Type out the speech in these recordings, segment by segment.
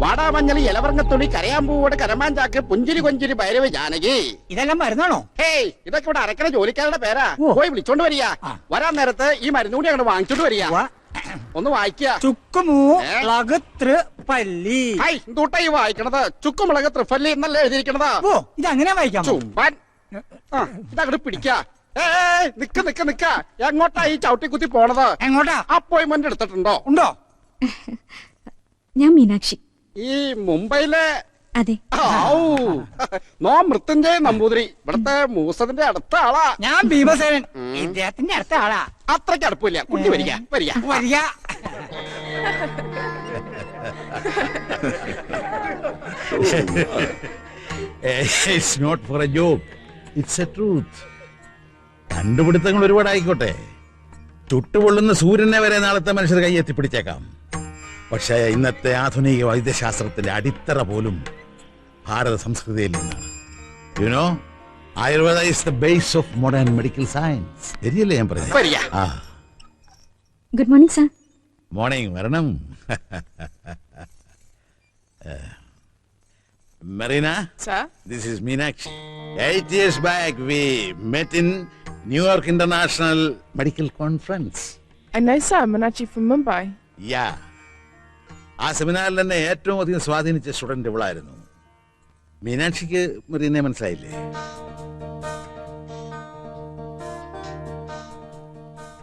വാടാമഞ്ഞളി ഇലവർങ്ങത്തുണി കരയാമ്പൂവോട് കരമാഞ്ചാക്ക് പുഞ്ചിരി കൊഞ്ചിരി ഭൈരവ ജാനകി. ഇതെല്ലാം മരുന്നാണോ? ഹേയ്, ഇതൊക്കെ ഇവിടെ അരക്കണ ജോലിക്കാരുടെ പേരാ. പോയി വിളിച്ചോണ്ട് വരിക. വരാൻ നേരത്ത് ഈ മരുന്ന് കൂടി അങ്ങോട്ട് വാങ്ങിച്ചോണ്ട് വരിക. ഒന്ന് വായിക്കുക. ചുക്കുമുളക് ഈ വായിക്കണത് ചുക്കുമുളക് ത്രിഫല്ലി എന്നല്ലേ എഴുതിയിരിക്കണത്. ഓ, ഇതങ്ങനെ വായിക്കാം. ചുമ്പാൻ. ഇതങ്ങോട്ട് പിടിക്ക. നിക്ക നിക്ക നിക്ക. എങ്ങോട്ടാ ഈ ചവിട്ടി കുത്തി പോണത്? എങ്ങോട്ടാ? അപ്പോയിന്റ്മെന്റ് എടുത്തിട്ടുണ്ടോ? ഉണ്ടോ? ഞാൻ മീനാക്ഷി. ഈ മുംബൈയിലെ? അതെ. നോ മൃത്യുഞ്ജയ നമ്പൂതിരി ഇവിടത്തെ മൂസതിന്റെ അടുത്ത ആളാ. ഞാൻ ഭീമസേനൻ ഇദ്ദേഹത്തിന്റെ അടുത്ത ആളാ. അത്രയ്ക്ക് അടുപ്പില്ല. കുട്ടി വരിക വരിക വരിക. It's not for a joke. It's a truth. കണ്ടുപിടുത്തങ്ങൾ ഒരുപാടായിക്കോട്ടെ. ചുട്ടുപൊള്ളുന്ന സൂര്യനെ വരെ നാളത്തെ മനുഷ്യർ കൈയെത്തിപ്പിടിച്ചേക്കാം. പക്ഷേ ഇന്നത്തെ ആധുനിക വൈദ്യശാസ്ത്രത്തിന്റെ അടിത്തറ പോലും ഭാരത സംസ്കൃതിയിൽ നിന്നാണ്. You know, Ayurveda is the base of modern medical science. ശരിയല്ലേ ഞാൻ പറഞ്ഞത്? Good morning sir. മോർണിംഗ്. വരണം. Marina, sir, this is Meenakshi. 8 years back we met in New York International Medical Conference. I know sir, Meenakshi from Mumbai. Yeah. ആ സെമിനാറിൽ തന്നെ ഏറ്റവും അധികം സ്വാധീനിച്ച സ്റ്റുഡന്റ് ഇവളായിരുന്നു. മീനാക്ഷിക്ക് മരീനെ മനസ്സിലായില്ലേ?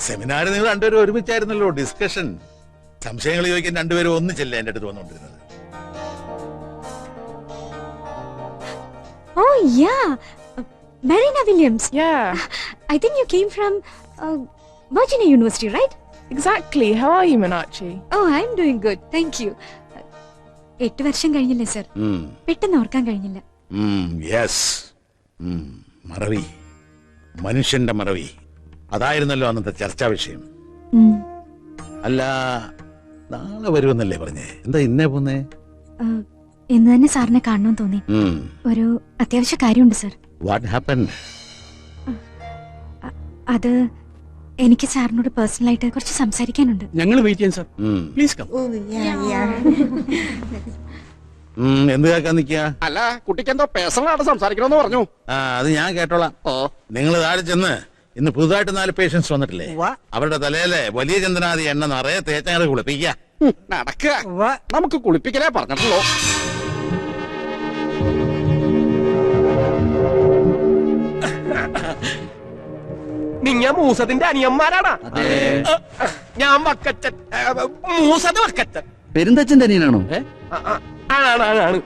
സെമിനാറിൽ നിങ്ങൾ രണ്ടുപേരും ഒരുമിച്ചായിരുന്നല്ലോ ഡിസ്കഷൻ. സംശയങ്ങൾ ചോദിക്കാൻ രണ്ടുപേരും ഒന്നിച്ചല്ലേ എന്റെ അടുത്ത് വന്നുകൊണ്ടിരുന്നത്? Oh yeah, Marina Williams. Yeah. I think you came from Virginia University, right? Exactly. How are you, Meenakshi? Oh, I'm doing good. Thank you. 8 വർഷം കഴിഞ്ഞില്ലേ സർ? പെട്ടെന്ന് ഓർക്കാൻ കഴിഞ്ഞില്ല. യെസ്. മറവി, മനുഷ്യന്റെ മറവി, അതായിരുന്നല്ലോ അന്നത്തെ ചർച്ചാ വിഷയം. അല്ല, നാളെ വരുമെന്നല്ലേ പറഞ്ഞേ? എന്താ ഇന്നേ പോന്നേ? ഇന്ന് തന്നെ സാറിനെ കാണണമെന്ന് തോന്നി. ഒരു അത്യാവശ്യ കാര്യമുണ്ട് സർ. What happened? അത് എനിക്ക് സാറിനോട് പേഴ്സണലായിട്ട് കുറച്ച് സംസാരിക്കാനുണ്ട്. ഞങ്ങൾ വെയിറ്റ് ചെയ്യാം സർ. Please come. എന്ത് കേൾക്കാൻ നിൽക്കുക? അല്ല, കുട്ടിക്ക് എന്തോ പേഴ്സണലായിട്ട് സംസാരിക്കണമെന്ന് പറഞ്ഞു. അത് ഞാൻ കേട്ടോളാം. നിങ്ങൾ താഴെ ചെന്ന് ഇന്ന് പുതുതായിട്ട് 4 പേഷ്യൻസ് വന്നിട്ടില്ലേ? അവരുടെ തലയിലെ വലിയ ചന്ദനാദി എണ്ണ നിറയെ തേച്ചങ്ങട് കുളിപ്പിക്കുക. നടക്കുക. നമുക്ക് കുളിപ്പിക്കലേ പറഞ്ഞിട്ടുള്ളൂ. നിങ്ങ മൂസത്തിന്റെ അനിയന്മാരാണ്. ഞാൻ വക്കച്ചൻ, മൂസത് വക്കച്ചൻ. പെരുന്തച്ഛന്റെ അനിയനാണോ? ആണ്.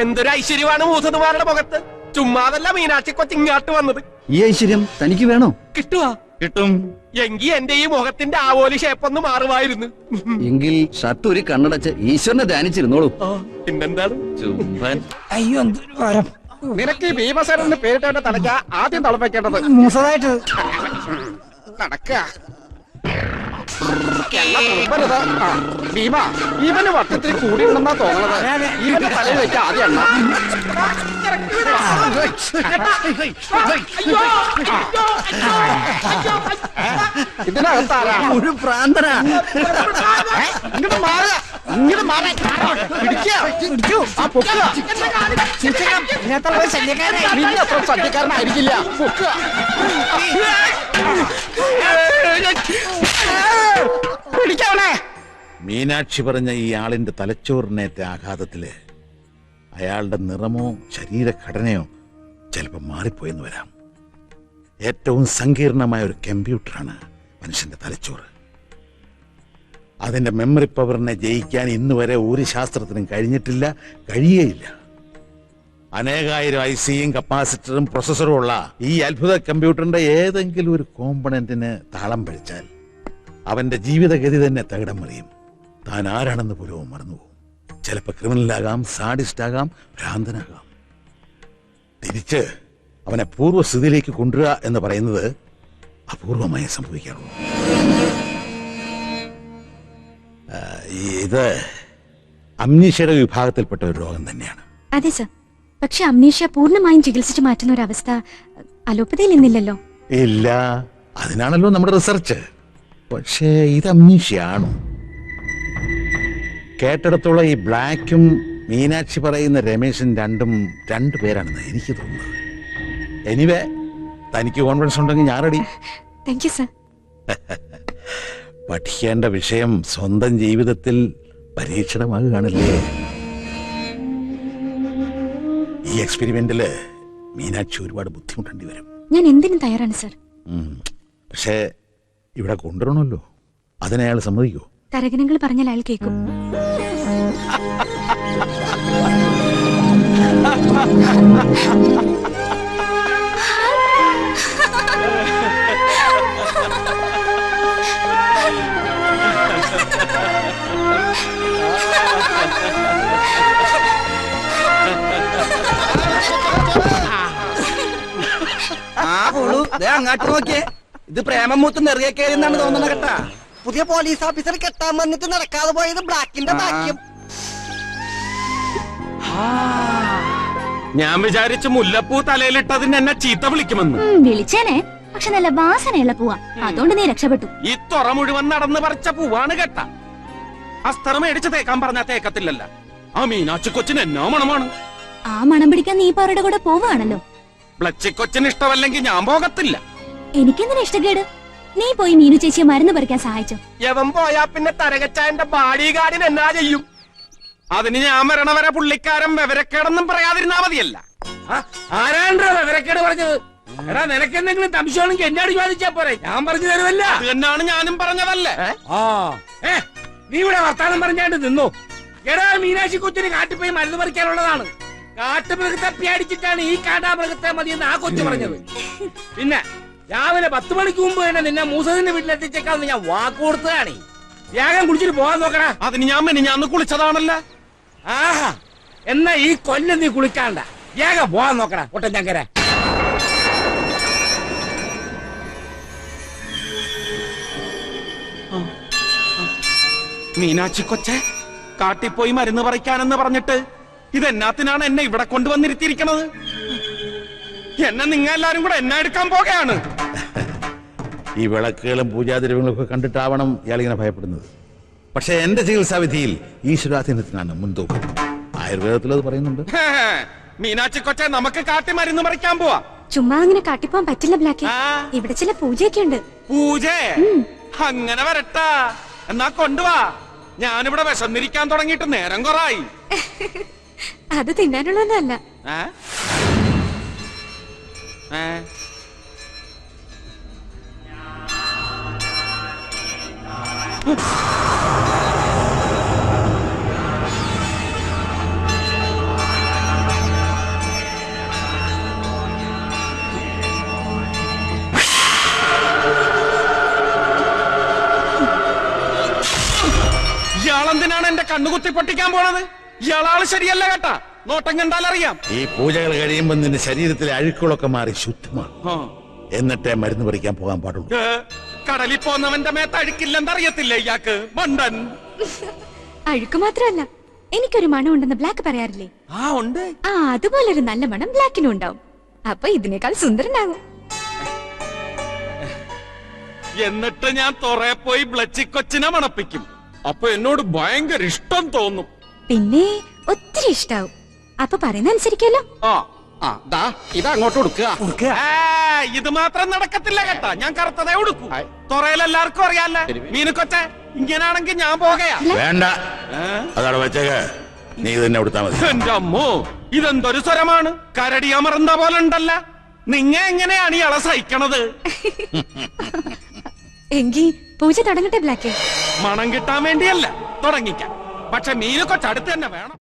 എന്തൊരു ഐശ്വര്യമാണ് മൂസതുമാരുടെ മുഖത്ത്. ചുമ്മാതല്ല മീനാക്ഷി കൊച്ചിങ്ങാട്ട് വന്നത്. ഈ ഐശ്വര്യം തനിക്ക് വേണോ? കിട്ടുവാ? കിട്ടും. എങ്കി എന്റെ ഈ മുഖത്തിന്റെ ആവോലി ഷേപ്പൊന്ന് മാറുമായിരുന്നു. എങ്കിൽ ഷർട്ട് ഒരു കണ്ണടച്ച് ഈശ്വരനെ ധ്യാനിച്ചിരുന്നോളൂ. പിന്നെന്താണ്? അയ്യോ, എന്തൊരു വരം. നിനക്ക് ഭീമസേനന്ന് പേരിട്ടവന്റെ തലയ്ക്ക ആദ്യം തളപ്പിക്കേണ്ടത്. മൂസതായിട്ട് നടക്കുക. ഭീമ, ഇവന് വട്ടത്തിൽ കൂടിയിട്ടുണ്ടെന്നാ തോന്നണത്. ഇവന്റെ തലയിൽ വെച്ച ആദ്യം എണ്ണ. ഇതിനകത്താരാ? ഒരു പ്രാന്തനാ. ഇങ്ങോട്ട് മാറുക. ഇങ്ങോട്ട് മാറാൻ സദ്യക്കാരനായിരിക്കില്ല. പൊക്കുക. പിടിക്കാവണേ. മീനാക്ഷി പറഞ്ഞ ഈ ആളിന്റെ തലച്ചോറിനേറ്റ ആഘാതത്തില് അയാളുടെ നിറമോ ശരീരഘടനയോ ചിലപ്പോൾ മാറിപ്പോയെന്ന് വരാം. ഏറ്റവും സങ്കീർണമായ ഒരു കമ്പ്യൂട്ടറാണ് മനുഷ്യന്റെ തലച്ചോറ്. അതിന്റെ മെമ്മറി പവറിനെ ജയിക്കാൻ ഇന്ന് വരെ ഒരു ശാസ്ത്രത്തിനും കഴിഞ്ഞിട്ടില്ല, കഴിയേയില്ല. അനേകായിരം ഐസിയും കപ്പാസിറ്ററും പ്രൊസസറും ഉള്ള ഈ അത്ഭുത കമ്പ്യൂട്ടറിന്റെ ഏതെങ്കിലും ഒരു കോമ്പണന്റിന് താളം പഴിച്ചാൽ അവന്റെ ജീവിതഗതി തന്നെ തകിടം മറിയും. താൻ ആരാണെന്ന് പോലും മറന്നുപോകും. ചിലപ്പോൾ ക്രിമിനലാകാം, സാഡിസ്റ്റാകാം, ഭ്രാന്തനാകാം. തിരിച്ച് അവനെ പൂർവ്വസ്ഥിതിയിലേക്ക് കൊണ്ടുവരിക എന്ന് പറയുന്നത് അപൂർവമായി സംഭവിക്കാറുള്ളൂ. ഇത് അമ്നീഷ്യയുടെ വിഭാഗത്തിൽപ്പെട്ട ഒരു രോഗം തന്നെയാണ്. അതെ സർ. പക്ഷെ അമ്നീഷ്യ പൂർണ്ണമായും ചികിത്സിച്ച് മാറ്റുന്ന ഒരു അവസ്ഥ അലോപ്പതിയിൽ ഇന്നില്ലല്ലോ. ഇല്ല, അതിനാണല്ലോ നമ്മുടെ റിസർച്ച്. പക്ഷേ ഇത് അമ്നീഷ്യ ആണോ? കേട്ടിടത്തോളം ഈ ബ്ലാക്കും മീനാക്ഷി പറയുന്ന രമേശൻ രണ്ടു പേരാണെന്ന് എനിക്ക് തോന്നുന്നത്. എനിവേ, തനിക്ക് കോൺഫിഡൻസ് ഉണ്ടെങ്കിൽ ഞാൻ റെഡി. Thank you sir. പഠിക്കേണ്ട വിഷയം സ്വന്തം ജീവിതത്തിൽ പരീക്ഷണമാകുകയാണല്ലേ. ഈ എക്സ്പെരിമെന്റില് മീനാക്ഷി ഒരുപാട് ബുദ്ധിമുട്ടേണ്ടി വരും. ഞാൻ എന്തിനും തയ്യാറാണ് സർ. പക്ഷേ ഇവിടെ കൊണ്ടുവരണമല്ലോ, അതിനയാൾ സമ്മതിക്കോ? തരകനങ്ങൾ പറഞ്ഞാൽ അയാൾ കേൾക്കും. അങ്ങാട്ട് നോക്കിയേ, ഇത് പ്രേമം മൂത്ത് നെറിയ കയറിയെന്നാണ് തോന്നുന്നത് കേട്ടാ. പുതിയ പോലീസ് ഓഫീസർ കെട്ടാൻ വന്നിട്ട് നടക്കാതെ പോയത് ബ്ലാക്കിന്റെ ഭാഗ്യം. ഞാൻ വിചാരിച്ചു മുല്ലപ്പൂ തലയിലിട്ടതിന് എന്നെ ചീത്ത വിളിക്കുമെന്ന്. വിളിച്ചേനെ, പക്ഷെ നല്ല വാസനയുള്ള പൂവാ, അതുകൊണ്ട് നീ രക്ഷപ്പെട്ടു. ഈ തുറ മുഴുവൻ നടന്ന് പറിച്ച പൂവാണ് കേട്ട. അസ്തറ മേടിച്ച് തേക്കാൻ പറഞ്ഞാ തേക്കത്തില്ലല്ല. ആ മീനാക്ഷി കൊച്ചിന് എന്നോ മണമാണ്. ആ മണം പിടിക്കാൻ നീ ഇപ്പൊ അവരുടെ കൂടെ പോവുകയാണല്ലോ. ബ്ലച്ചി കൊച്ചിന് ഇഷ്ടമല്ലെങ്കിൽ ഞാൻ പോകത്തില്ല. എനിക്കെന്തിനാ ഇഷ്ടക്കേട്? നീ പോയി മീനു ചേച്ചിയെ മരുന്ന് പറിക്കാൻ സഹായിച്ചോ? യവൻ പോയാ പിന്നെ തരകച്ചായന്റെ ബാഡി ഗാർഡിന് എന്നാ ചെയ്യും? അതിന് ഞാൻ വരണവരെ പുള്ളിക്കാരൻ വിവരക്കേടൊന്നും പറയാതിരുന്നാ മതിയല്ല. ആരാണ്ടോ വിവരക്കേട് പറഞ്ഞത്? എടാ, നിനക്ക് എന്തെങ്കിലും സംശയമാണെങ്കിൽ എന്നോട് ചോദിച്ചാ പോരെ, ഞാൻ പറഞ്ഞു തരുമല്ല. അത് തന്നെയാണ് ഞാനും പറഞ്ഞതല്ലേ. നീ ഇവിടെ വർത്താനം പറഞ്ഞാണ്ട് നിന്നു. എടാ, മീനാക്ഷി കൊച്ചിന് കാട്ടിപ്പോയി മരുന്ന് പറിക്കാനുള്ളതാണ്. കാട്ടുമൃഗത്തെ പേടിച്ചിട്ടാണ് ഈ കാട്ടാമൃഗത്തെ മതിയെന്ന് ആ കൊച്ചു പറഞ്ഞത്. പിന്നെ രാവിലെ 10 മണിക്ക് മുമ്പ് തന്നെ നിന്നെ മൂസദിന്റെ വീട്ടിലെത്തിച്ചേക്കാന്ന് ഞാൻ വാക്ക് കൊടുത്തതാണ്. വേഗം കുളിച്ചിട്ട് പോകാൻ നോക്കടാ. അതിന് ഞാൻ മെനിഞ്ഞാന്ന് കുളിച്ചതാണല്ല. ആഹാ, എന്നാ ഈ കൊല്ലം നീ കുളിക്കാണ്ട, വേഗം പോകാൻ നോക്കടാ പൊട്ടൻ ചങ്കര. മീനാക്ഷി കൊച്ചെ, കാട്ടിപ്പോയി മരുന്ന് പറിക്കാനെന്ന് പറഞ്ഞിട്ട് ഇതെന്നാത്തിനാണ് എന്നെ ഇവിടെ കൊണ്ടുവന്നിരുത്തിയിരിക്കണത്? എന്നെ നിങ്ങൾ എല്ലാരും കൂടെ എന്നെ എടുക്കാൻ പോകുകയാണ്. ഈ വിളക്കുകളും പൂജാദ്രവ്യങ്ങളും ഒക്കെ കണ്ടിട്ടാവണം ഇയാളിങ്ങനെ ഭയപ്പെടുന്നത്. പക്ഷെ എന്റെ ചികിത്സാവിധിയിൽ ഈശ്വരാധീനത്തിനാണ് മുൻതൂക്കം. ആയുർവേദത്തിൽ അത് പറയുന്നുണ്ട്. മീനാക്ഷി കൊച്ചെ, നമുക്ക് കാട്ടി മരുന്ന് പറിക്കാൻ പോവാ. ചുമ്മാ അങ്ങനെ കാട്ടിപ്പോവാൻ പറ്റില്ല ബ്ലാക്കി. ഇവിടെ ചില പൂജയൊക്കെ ഉണ്ട്. പൂജ? അങ്ങനെ വരട്ടാ, എന്നാ കൊണ്ടുവാ. ഞാനിവിടെ വിശന്നിരിക്കാൻ തുടങ്ങിയിട്ട് നേരം കൊറായി. അത് തിന്നാനുള്ളതല്ല. ഇയാളെന്തിനാണ് എന്റെ കണ്ണുകുത്തി പൊട്ടിക്കാൻ പോണത്? ഇയാളാള് ശരിയല്ല കേട്ടാ, നോട്ടം കണ്ടാൽ അറിയാം. ഈ പൂജകൾ കഴിയുമ്പോൾ നിന്റെ ശരീരത്തിലെ അഴുക്കുകളൊക്കെ മാറി ശുദ്ധമാണ്. എന്നിട്ടേ മരുന്ന് പറിക്കാൻ പോകാൻ പാടുള്ളൂ. കടലിൽ പോന്നവന്റെ മേത്ത് അഴുക്കില്ലെന്നറിയത്തില്ല ഇയാൾക്ക്, മണ്ടൻ. അഴുക്ക് മാത്രമല്ല, എനിക്കൊരു മണം ഉണ്ടെന്ന് ബ്ലാക്ക് പറയാറില്ലേ? ഉണ്ട്. അതുപോലൊരു നല്ല മണം ബ്ലാക്കിനും ഉണ്ടാവും. അപ്പൊ ഇതിനേക്കാൾ സുന്ദരനാകും. എന്നിട്ട് ഞാൻ തുറയെ പോയി ബ്ലച്ചി കൊച്ചിനെ മണപ്പിക്കും. അപ്പൊ എന്നോട് ഭയങ്കര ഇഷ്ടം തോന്നും. പിന്നെ ഒത്തിരി ഇഷ്ടാവും. അപ്പൊ പറയുന്ന അനുസരിക്കല്ലോ. ഇത് അങ്ങോട്ട് കൊടുക്കുക. ഇത് മാത്രം നടക്കത്തില്ല കേട്ടാ, ഞാൻ കറുത്തതേ ഉടുക്കൂ. തുറയിൽ എല്ലാവർക്കും അറിയാല്ല. മീനു കൊച്ചെ, ഇങ്ങനാണെങ്കിൽ ഞാൻ പോകയാ. വേണ്ട, അതവിടെ വെച്ചേക്ക. നീ തന്നെ കൊടുത്താ മതി. എന്റെ അമ്മോ, ഇതെന്തൊരു സ്വരമാണ്? കരടി അമർന്ന പോലെ ഉണ്ടല്ല. നിങ്ങ എങ്ങനെയാണ് ഇയാളെ സഹിക്കണത്? എങ്കി പൂജ തുടങ്ങട്ടെ ബ്ലാക്ക്. മണം കിട്ടാൻ വേണ്ടിയല്ല തുടങ്ങിക്കാം, പക്ഷെ മീനു കൊച്ചടുത്ത് തന്നെ വേണം.